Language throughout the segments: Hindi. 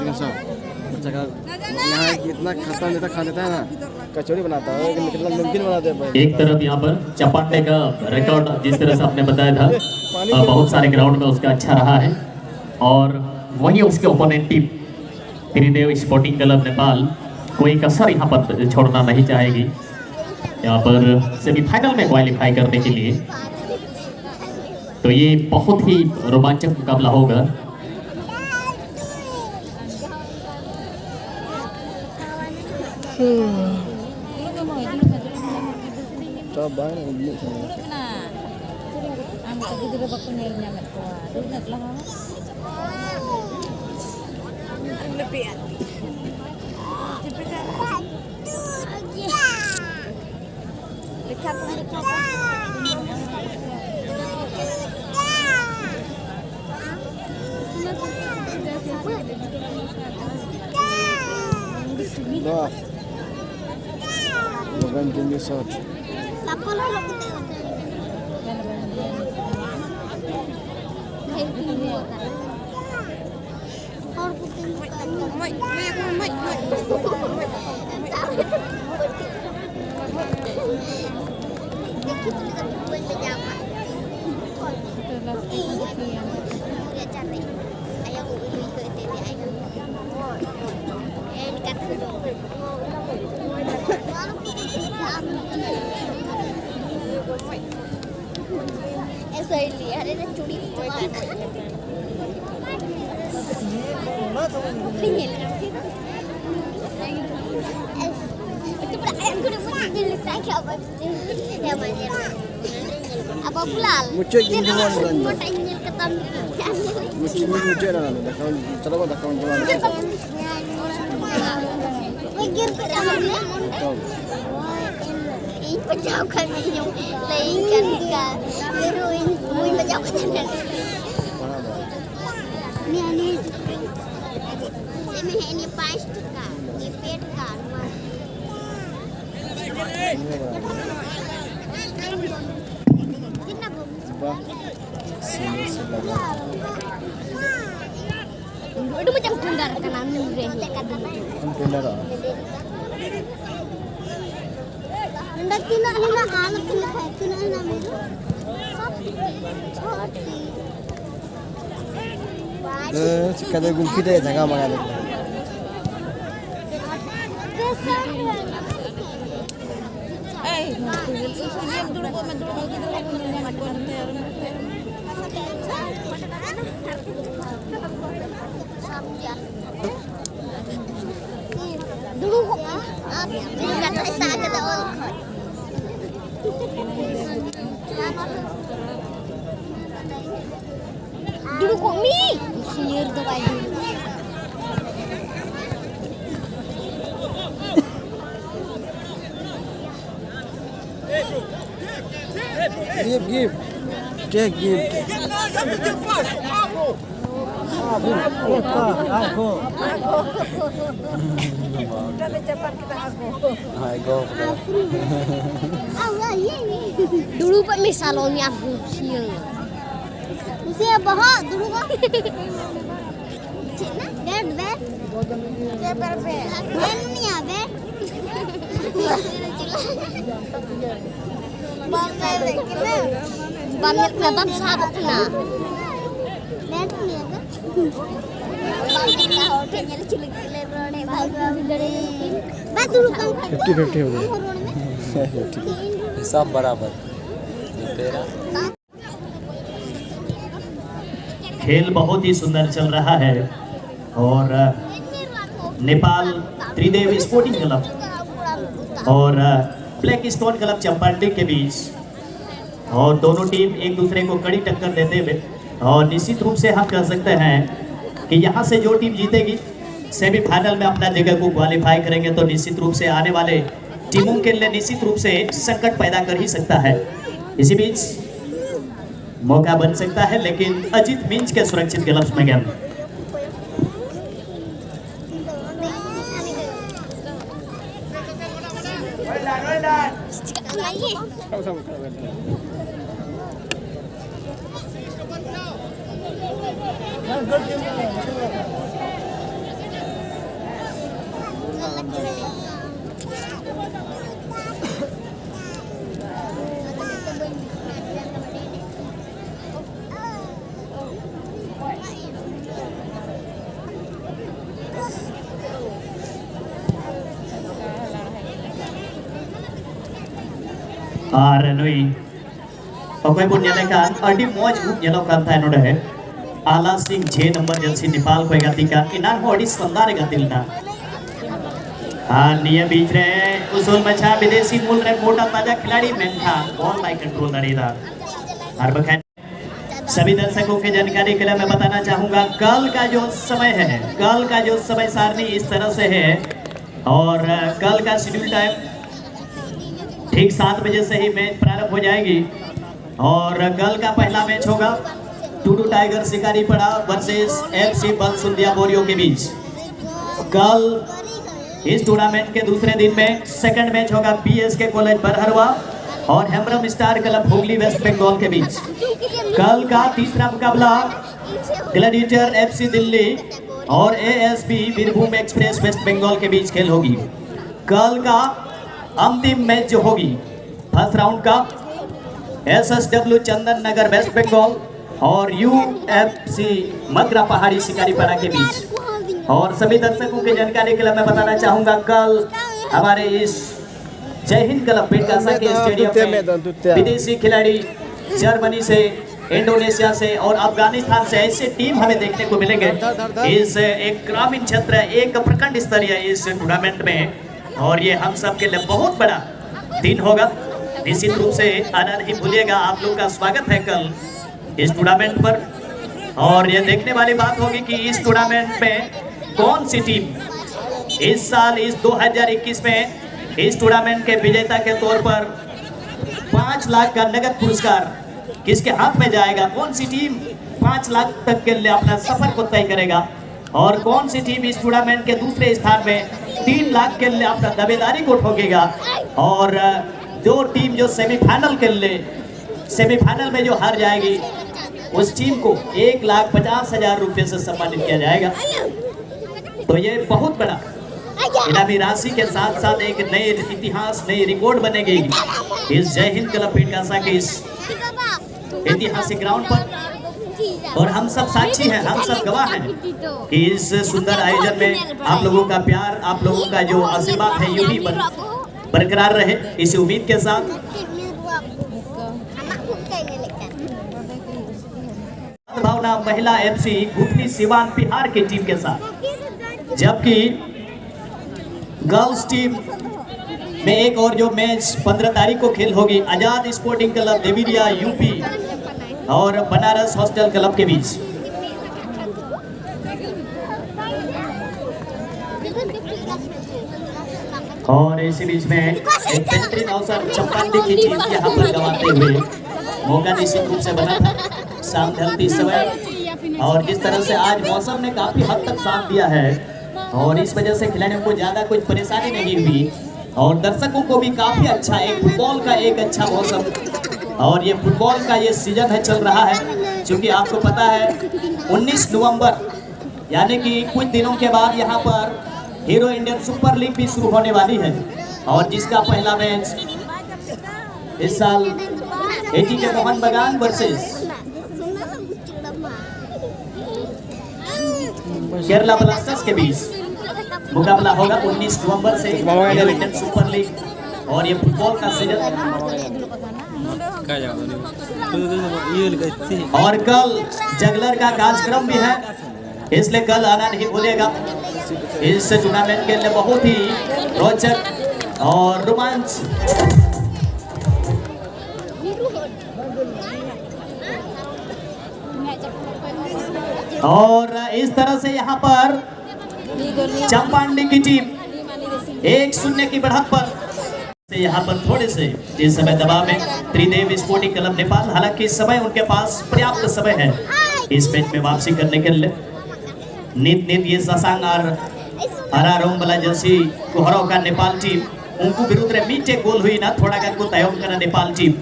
कैसा जगह यहाँ कितना खट्टा मीठा खा लेता है ना, कचौड़ी बनाता है कितना नमकीन बनाते हैं। एक तरफ यहाँ पर चपाटे का रिकॉर्ड जिस तरह से आपने बताया था बहुत सारे ग्राउंड में उसका अच्छा रहा है, और वहीं उसके ओपोनेंट टीम त्रिदेव स्पोर्टिंग क्लब नेपाल कोई कसर यहाँ पर छोड़ना नहीं चाहेगी यहाँ पर सेमीफाइनल में क्वालिफाई करने के लिए। तो ये बहुत ही रोमांचक मुकाबला होगा। Logan Jimmy shot. Muncul gini semua kan? Muncul dah lah. Cara apa dah kawan jalan? Pecah kami yang lainkan kan, beruin pecah kami. Ini pasti kan, dipet kan. Itu macam tundar kan anu Tundar ah. Tundar tina anak tina meru. Sekadar gulfi deh jaga mana lagi. Dulu kok kata saya kata orang dulu kok mie sihir tuh kayak dulu. Give. Take give. Dulu Pak misalnya aku siang. Usia bahak dulu kan. Cina, bed. Bed. Ini ya bed. Banyak nabam sahabat na. Bed ni apa? Banyak lah hotel yang cilik lebrone bahagia dari. Bed dulu kan. 50-50 हो गया। सब बराबर। तेरा खेल बहुत ही सुंदर चल रहा है और नेपाल त्रिदेव स्पोर्टिंग क्लब और ब्लैक स्टोन क्लब चंपाटी के बीच, और दोनों टीम एक दूसरे को कड़ी टक्कर देते हुए, और निश्चित रूप से हम कह सकते हैं कि यहाँ से जो टीम जीतेगी सेमीफाइनल में अपना जगह को क्वालिफाई करेंगे, तो निश्चित रूप से आने वाले टीमों के लिए निश्चित रूप से संकट पैदा कर ही सकता है। इसी बीच मौका बन सकता है, लेकिन अजीत मिंज के सुरक्षित ग्लव्स में गेंद। और नुई अकोय बुन nyalakan adi moj group nyalokan tha node hai Ala Singh 6 number Jersey Nepal को गतिका इनान हो अडी शानदार गतिलना निया बीच रे उसूल मचा विदेशी मूल रे मोटा ताजा खिलाड़ी मेंथा बॉल लाइक कंट्रोल करेगा और बखैर सभी दर्शकों के जानकारी के लिए मैं बताना चाहूंगा कल का जो समय है कल का जो समय सारणी इस तरह से है और कल का शेड्यूल टाइम ठीक 7 बजे से ही मैच प्रारंभ हो जाएगी और कल का पहला मैच होगा टूडू टाइगर शिकारी पड़ा वर्सेस FC बलसुंदिया बोरियो के बीच। कल इस टूर्नामेंट के दूसरे दिन में सेकंड मैच होगा BSK कॉलेज बरहरवा और हेमरम स्टार क्लब हुगली वेस्ट बंगाल के बीच। कल का तीसरा मुकाबला ग्लैडिएटर FC दिल्ली और ASB बीरभूम एक्सप्रेस वेस्ट बंगाल के बीच खेल होगी। कल का अंतिम मैच जो होगी फर्स्ट राउंड का SSW चंदन नगर वेस्ट बंगाल और UFC मगरा पहाड़ी शिकारीपाड़ा के बीच। और सभी दर्शकों की जानकारी के लिए मैं बताना चाहूंगा कल हमारे इस जय हिंद क्लब पेटकासा के स्टेडियम में विदेशी खिलाड़ी जर्मनी से इंडोनेशिया से और अफगानिस्तान से ऐसे टीम हमें देखने को मिलेंगे इस एक ग्रामीण क्षेत्र एक प्रखंड स्तरीय इस टूर्नामेंट में और ये हम सब के लिए बहुत बड़ा दिन होगा। निश्चित रूप से आना नहीं भूलिएगा। आप लोग का स्वागत है कल इस टूर्नामेंट पर और ये देखने वाली बात होगी कि इस टूर्नामेंट में कौन सी टीम इस साल इस 2021 में इस टूर्नामेंट के विजेता के तौर पर 5 लाख का नगद पुरस्कार किसके हाथ में जाएगा, कौन सी टीम 5 लाख तक के लिए अपना सफर को तय करेगा और कौन सी टीम इस टूर्नामेंट के दूसरे स्थान में 3 लाख के लिए अपना दावेदारी को ठोकेगा और जो टीम जो सेमीफाइनल में जो हार जाएगी उस टीम को 1,50,000 रुपये से सम्मानित किया जाएगा। तो ये बहुत बड़ा इनामी राशि के साथ साथ एक नए इतिहास नई रिकॉर्ड बनेगी इस जय हिंद क्लब पेटकासा के इस ऐतिहासिक ग्राउंड पर और हम सब साक्षी हैं, हम सब गवाह हैं कि इस सुंदर आयोजन में आप लोगों का प्यार आप लोगों का जो आशीर्वाद है यूं ही बरकरार रहे इस उम्मीद के साथ। भावना महिला FC घुटनी सिवान बिहार की टीम के साथ जबकि गर्ल्स टीम में एक और जो मैच 15 तारीख को खेल होगी आजाद स्पोर्टिंग क्लब देविरिया UP और बनारस हॉस्टल क्लब के बीच। और इसी बीच में एक बेहतरीन अवसर चंपांडी की टीम यहाँ पर गंवाते हुए मौका निश्चित रूप से बना था शाम ढलती समय और जिस तरह से आज मौसम ने काफी हद तक साथ दिया है और इस वजह से खिलाड़ियों को ज्यादा कुछ परेशानी नहीं हुई और दर्शकों को भी काफी अच्छा एक फुटबॉल का एक अच्छा मौसम और ये फुटबॉल का ये सीजन है चल रहा है क्योंकि आपको पता है 19 नवंबर यानी कि कुछ दिनों के बाद यहाँ पर हीरो इंडियन सुपर लीग भी शुरू होने वाली है और जिसका पहला मैच इस साल ATK मोहन बगान वर्सेस केरला ब्लास्टर्स के बीच मुकाबला होगा 19 नवंबर से हीरो इंडियन सुपर लीग और ये फुटबॉल का सीजन और कल जगलर का कार्यक्रम भी है इसलिए कल आना नहीं भूलिएगा। इस टूर्नामेंट के लिए बहुत ही रोचक और रोमांच और इस तरह से यहाँ पर चंपांडी की टीम 1-0 की बढ़त पर से यहाँ पर थोड़े से इस समय दबाव में त्रिदेव स्पोर्टिंग क्लब नेपाल हालांकि इस समय उनके पास पर्याप्त समय है इस मैच में वापसी करने के लिए। नित ये ससांग और हरा रोम वाला जर्सी कोहराव का नेपाल टीम उनको विरुद्ध रे मीटे गोल हुई ना थोड़ा का को तयम करना नेपाल टीम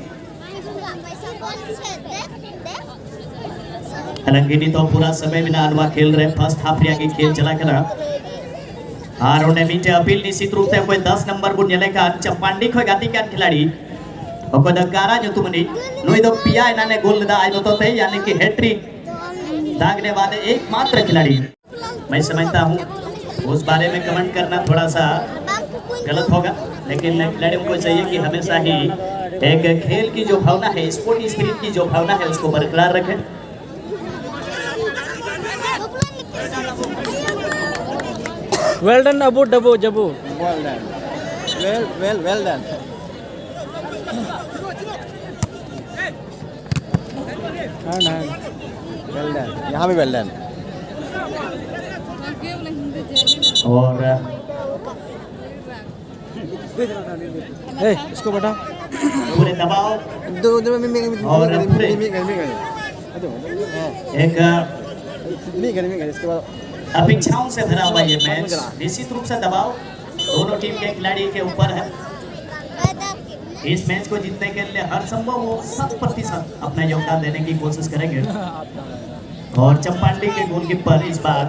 हालांकि तो पूरा समय बिना अनवा खेल रहे फर्स्ट हाफ रिया की खेल चला कर और उन्हें मीटे अपील निश्चित रूप से कोई 10 नंबर बुन का चंपांडी खो गाती का खिलाड़ी और कोई दकारा जो तुमने नोई तो पिया इन्होंने गोल दा आज तो थे यानी कि हैट्रिक दागने वाले एकमात्र खिलाड़ी मैं समझता हूँ उस बारे में कमेंट करना थोड़ा सा गलत होगा। लेकिन खिलाड़ियों को चाहिए कि हमेशा ही एक खेल की जो भावना है, स्पोर्ट स्पिरिट की जो भावना है, उसको बरकरार रखें। वेल डन अबू डबू जबू। Well done, well done. Well done, यहाँ भी वेल डन। और इसको बता। पूरे दबाव और पूरे एक इसके बाद अपेक्षाओं से भरा हुआ ये मैच, निश्चित रूप से दबाव दोनों टीम के खिलाड़ी के ऊपर है। इस मैच को जीतने के लिए हर संभव वो 100% अपना योगदान देने की कोशिश करेंगे। और चंपांडी के गोलकीपर इस बार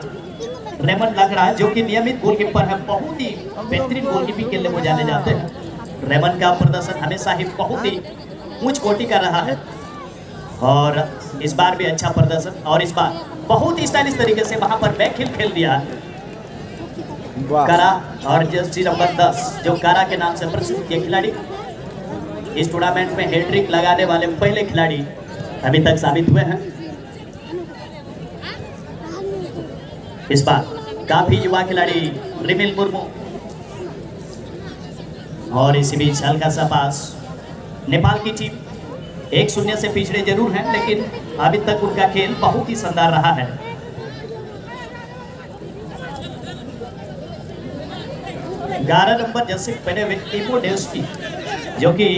रेमंड लकड़ा, जो कि नियमित गोलकीपर है, बहुत ही बेहतरीन गोलकीपिंग के लिए वो जाने जाते हैं। रेमंड का प्रदर्शन हमेशा ही बहुत ही उच्च कोटि का रहा है और इस बार भी अच्छा प्रदर्शन, और इस बार बहुत ही स्टाइलिश तरीके से वहां पर बैक हिल खेल दिया कारा, और जर्सी नंबर 10 जो कारा के नाम से प्रसिद्ध ये खिलाड़ी इस टूर्नामेंट में हैट्रिक लगाने वाले पहले खिलाड़ी अभी तक साबित हुए हैं। इस बार काफी युवा खिलाड़ी रिमिल मुर्मू, और इसी बीच हल्का सा पास नेपाल की टीम 1-0 से पिछड़े जरूर हैं, लेकिन अभी तक उनका खेल बहुत ही शानदार रहा है। ग्यारह नंबर जसिक पेनेवेटिमो डेस्टी, जो कि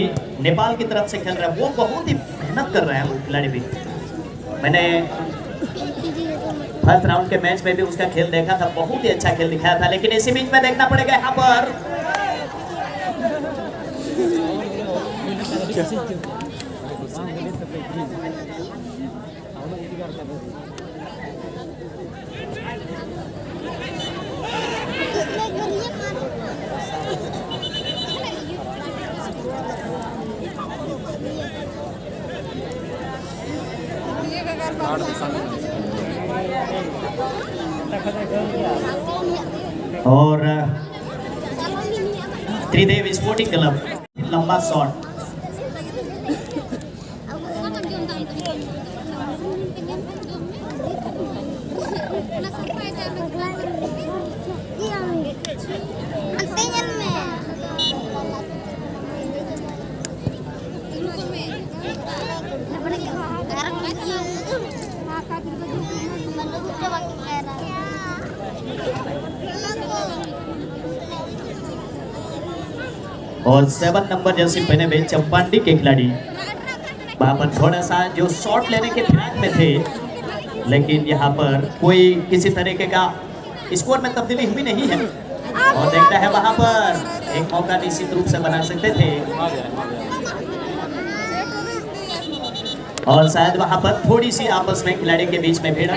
नेपाल की तरफ से खेल रहे हैं, वो बहुत ही मेहनत कर रहे हैं वो खिलाड़ी भी। मैंने फर्स्ट राउंड के मैच में भी उसका खेल देखा था, बहुत ही अच्छा खेल दिखाया था, लेकिन इसी बीच में देखना पड़ेगा यहाँ पर और त्रिदेव स्पोर्टिंग क्लब लंबा शॉट, और 7 नंबर जर्सी पहने हुए चंपांडी के खिलाड़ी वहां पर थोड़ा सा जो शॉट लेने के फिराक में थे, लेकिन यहाँ पर कोई किसी तरीके का स्कोर में तब्दीली हुई नहीं है। और देखता है वहां पर एक मौका निश्चित रूप से बना सकते थे, और शायद वहां पर थोड़ी सी आपस में खिलाड़ी के बीच में भिड़